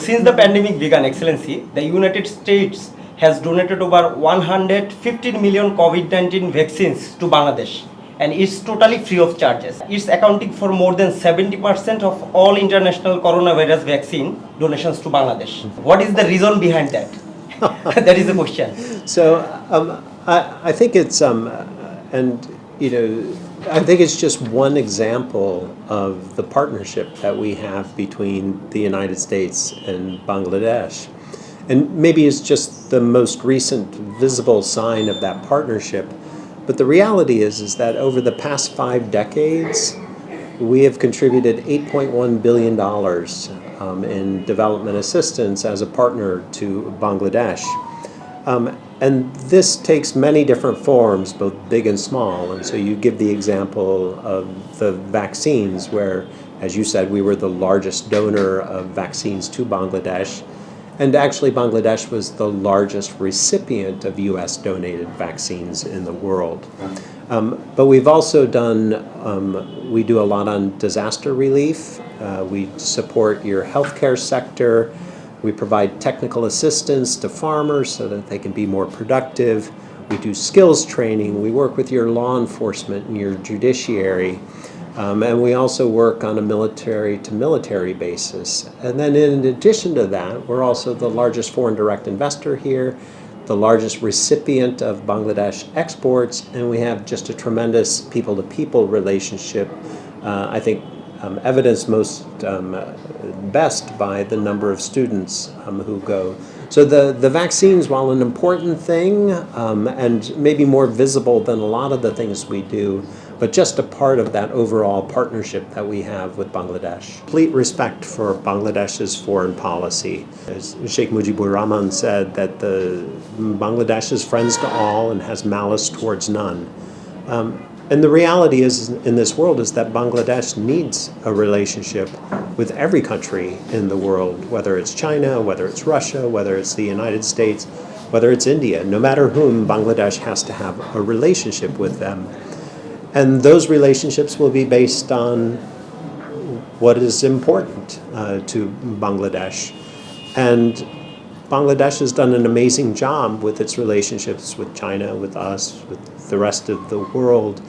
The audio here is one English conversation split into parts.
since the pandemic began, Excellency, the United States has donated over 115 million COVID-19 vaccines to Bangladesh, and it's totally free of charges. It's accounting for more than 70% of all international coronavirus vaccine donations to Bangladesh. What is the reason behind that? That is the question. So I think it's I think it's just one example of the partnership that we have between the United States and Bangladesh. And maybe it's just the most recent visible sign of that partnership. But the reality is that over the past 5 decades, we have contributed $8.1 billion in development assistance as a partner to Bangladesh. And this takes many different forms, both big and small. And so you give the example of the vaccines, where, as you said, we were the largest donor of vaccines to Bangladesh. And actually, Bangladesh was the largest recipient of U.S. donated vaccines in the world. But we've also done, we do a lot on disaster relief. We support your healthcare sector. We provide technical assistance to farmers so that they can be more productive. We do skills training. We work with your law enforcement and your judiciary. And we also work on a military-to-military basis. And then in addition to that, we're also the largest foreign direct investor here, the largest recipient of Bangladesh exports, and we have just a tremendous people-to-people relationship, I think evidenced most best by the number of students who go. So the vaccines, while an important thing and maybe more visible than a lot of the things we do, but just a part of that overall partnership that we have with Bangladesh. Complete respect for Bangladesh's foreign policy. As Sheikh Mujibur Rahman said, that Bangladesh is friends to all and has malice towards none. And the reality is, in this world, is that Bangladesh needs a relationship with every country in the world, whether it's China, whether it's Russia, whether it's the United States, whether it's India. No matter whom, Bangladesh has to have a relationship with them. And those relationships will be based on what is important to Bangladesh. And Bangladesh has done an amazing job with its relationships with China, with us, with the rest of the world.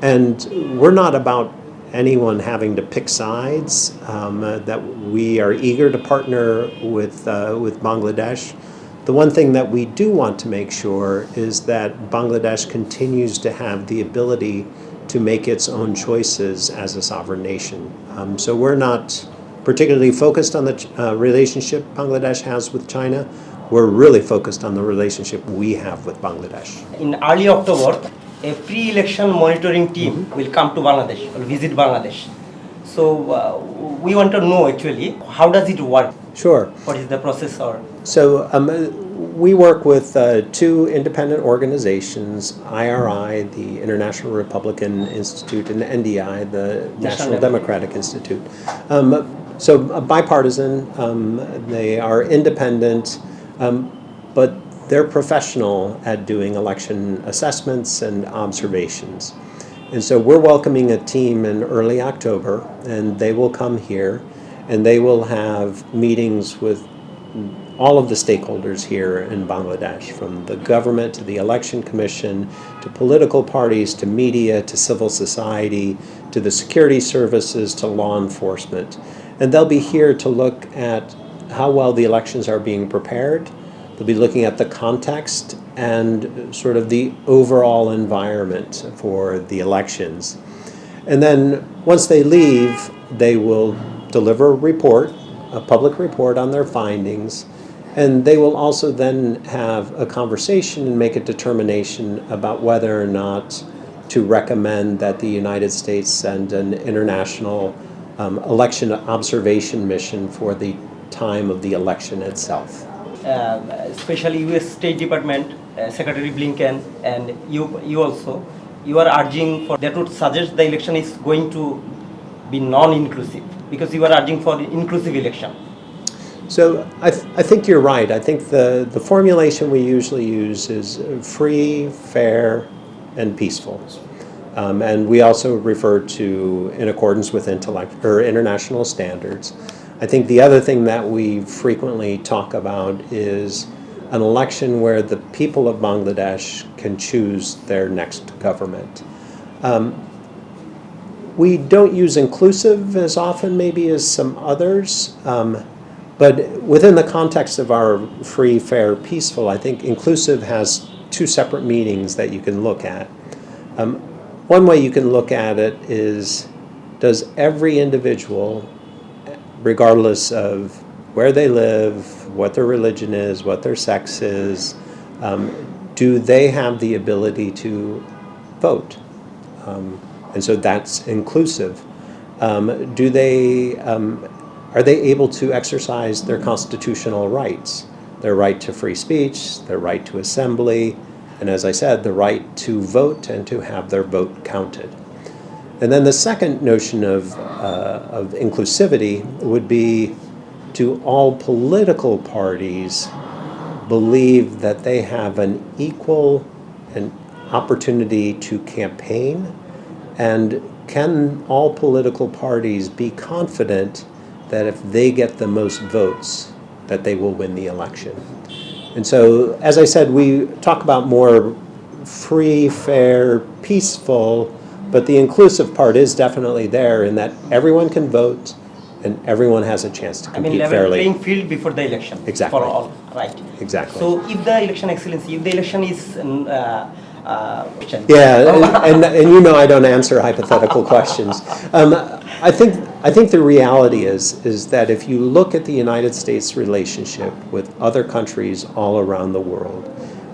And we're not about anyone having to pick sides, that we are eager to partner with Bangladesh. The one thing that we do want to make sure is that Bangladesh continues to have the ability to make its own choices as a sovereign nation. So we're not particularly focused on the relationship Bangladesh has with China. We're really focused on the relationship we have with Bangladesh. In early October, a pre-election monitoring team will come to Bangladesh, will visit Bangladesh. So we want to know actually, how does it work? Sure. What is the process? So we work with 2 independent organizations, IRI, the International Republican Institute, and NDI, the National Democratic Institute. So bipartisan, they are independent, but they're professional at doing election assessments and observations. And so we're welcoming a team in early October, and they will come here, and they will have meetings with all of the stakeholders here in Bangladesh, from the government to the election commission, to political parties, to media, to civil society, to the security services, to law enforcement. And they'll be here to look at how well the elections are being prepared. They'll be looking at the context and sort of the overall environment for the elections. And then once they leave, they will deliver a report, a public report on their findings, and they will also then have a conversation and make a determination about whether or not to recommend that the United States send an international election observation mission for the time of the election itself. Especially U.S. State Department, Secretary Blinken, and you also, you are urging for that would suggest the election is going to be non-inclusive, because you are urging for inclusive election. So I think you're right. I think the formulation we usually use is free, fair, and peaceful. And we also refer to in accordance with international standards. I think the other thing that we frequently talk about is an election where the people of Bangladesh can choose their next government. We don't use inclusive as often maybe as some others, but within the context of our free, fair, peaceful, I think inclusive has two separate meanings that you can look at. One way you can look at it is, does every individual, regardless of where they live, what their religion is, what their sex is, do they have the ability to vote? And so that's inclusive. Are they able to exercise their constitutional rights? Their right to free speech, their right to assembly, and as I said, the right to vote and to have their vote counted. And then the second notion of inclusivity would be, do all political parties believe that they have an equal opportunity to campaign? And can all political parties be confident that if they get the most votes, that they will win the election? And so, as I said, we talk about more free, fair, peaceful, but the inclusive part is definitely there in that everyone can vote and everyone has a chance to compete level fairly. playing field before the election. Exactly. For all, right? Exactly. So, if the election excellency, if the election is Yeah, and you know I don't answer hypothetical questions. I think the reality is that if you look at the United States relationship with other countries all around the world,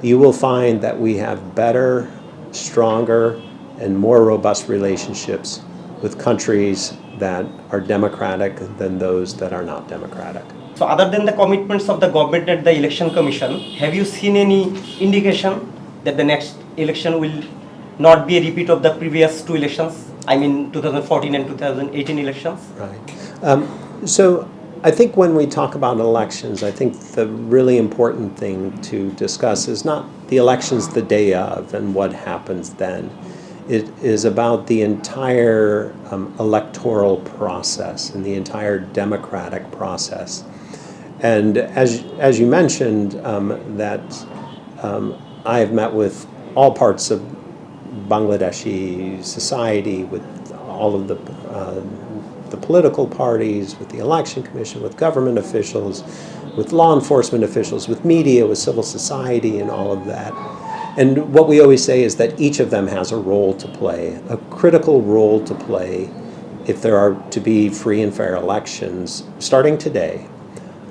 you will find that we have better, stronger, and more robust relationships with countries that are democratic than those that are not democratic. So, other than the commitments of the government and the election commission, have you seen any indication that the next election will not be a repeat of the previous two elections? I mean 2014 and 2018 elections? Right. So I think when we talk about elections, I think the really important thing to discuss is not the elections the day of and what happens then. It is about the entire electoral process and the entire democratic process. And as you mentioned, I have met with all parts of Bangladeshi society, with all of the political parties, with the election commission, with government officials, with law enforcement officials, with media, with civil society, and all of that. And what we always say is that each of them has a role to play, a critical role to play if there are to be free and fair elections starting today.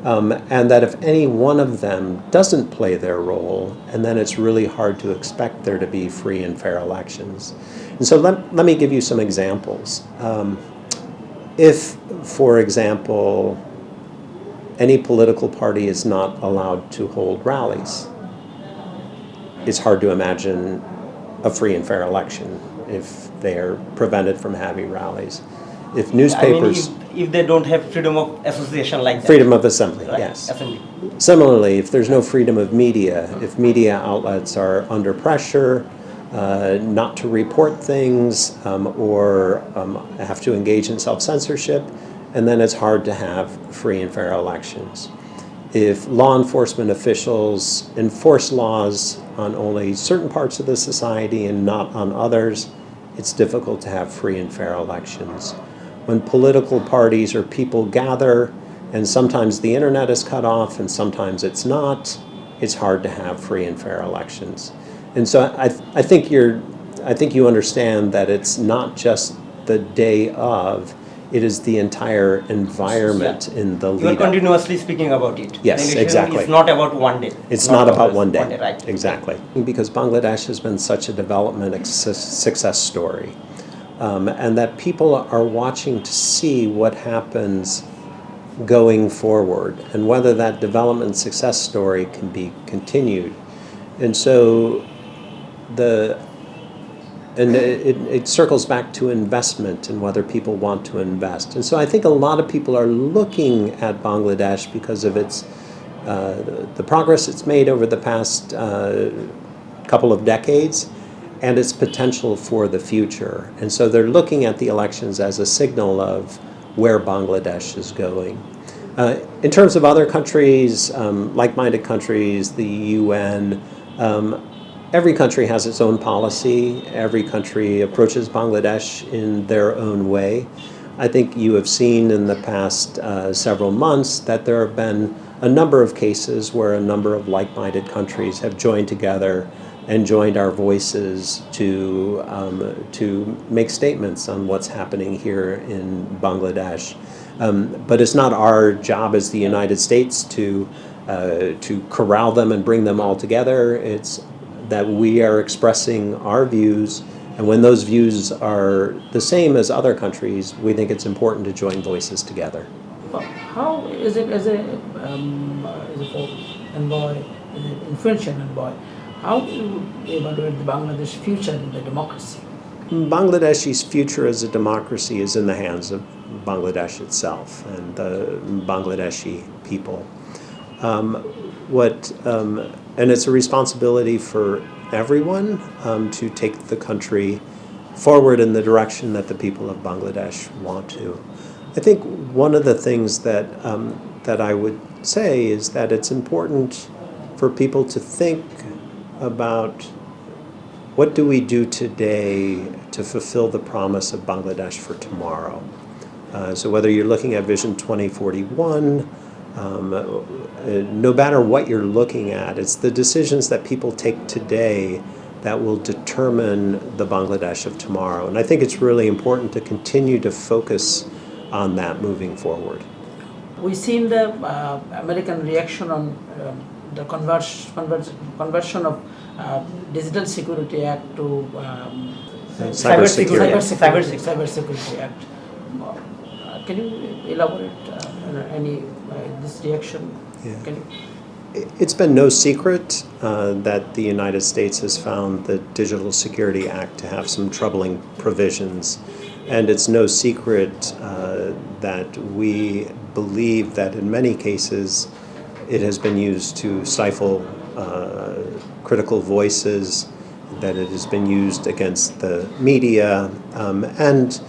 And that if any one of them doesn't play their role, and then it's really hard to expect there to be free and fair elections. And so let me give you some examples. If, for example, any political party is not allowed to hold rallies, it's hard to imagine a free and fair election if they are prevented from having rallies. If newspapers... if they don't have freedom of association like that. Freedom of assembly, right? yes. Assembly. Similarly, if there's no freedom of media, if media outlets are under pressure not to report things or have to engage in self-censorship, and then it's hard to have free and fair elections. If law enforcement officials enforce laws on only certain parts of the society and not on others, it's difficult to have free and fair elections. When political parties or people gather, and sometimes the internet is cut off and sometimes it's not, it's hard to have free and fair elections. And so I think you understand that it's not just the day of, it is the entire environment in the lead up. You are continuously speaking about it. Yes, the exactly. It's not about one day. It's not about one day. Right. Exactly. Because Bangladesh has been such a development success story. And that people are watching to see what happens going forward and whether that development success story can be continued. And so it circles back to investment and whether people want to invest. And so I think a lot of people are looking at Bangladesh because of its the progress it's made over the past couple of decades and its potential for the future. And so they're looking at the elections as a signal of where Bangladesh is going. In terms of other countries, like-minded countries, the UN, every country has its own policy. Every country approaches Bangladesh in their own way. I think you have seen in the past several months that there have been a number of cases where a number of like-minded countries have joined together and joined our voices to make statements on what's happening here in Bangladesh. But it's not our job as the United States to corral them and bring them all together. It's that we are expressing our views, and when those views are the same as other countries, we think it's important to join voices together. How is it as a envoy, as an influential envoy, how do you evaluate the Bangladesh future in the democracy? Bangladesh's future as a democracy is in the hands of Bangladesh itself and the Bangladeshi people. And it's a responsibility for everyone to take the country forward in the direction that the people of Bangladesh want to. I think one of the things that I would say is that it's important for people to think about what do we do today to fulfill the promise of Bangladesh for tomorrow. So whether you're looking at Vision 2041, no matter what you're looking at, it's the decisions that people take today that will determine the Bangladesh of tomorrow. And I think it's really important to continue to focus on that moving forward. We've seen the American reaction on the conversion of Digital Security Act to Cybersecurity Act. Can you elaborate any this reaction? Yeah. Can you? It's been no secret that the United States has found the Digital Security Act to have some troubling provisions. And it's no secret that we believe that in many cases it has been used to stifle critical voices, that it has been used against the media, and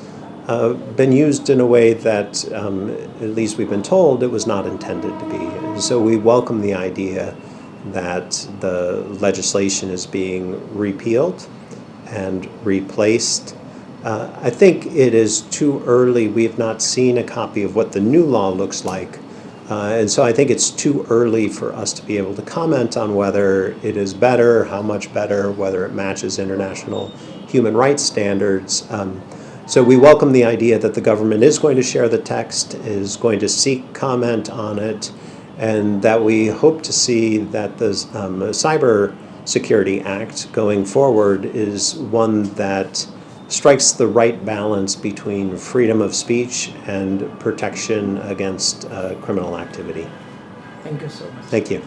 been used in a way that, at least we've been told, it was not intended to be. And so we welcome the idea that the legislation is being repealed and replaced. I think it is too early. We have not seen a copy of what the new law looks like. And so I think it's too early for us to be able to comment on whether it is better, how much better, whether it matches international human rights standards. So we welcome the idea that the government is going to share the text, is going to seek comment on it, and that we hope to see that the Cyber Security Act going forward is one that strikes the right balance between freedom of speech and protection against criminal activity. Thank you so much. Thank you.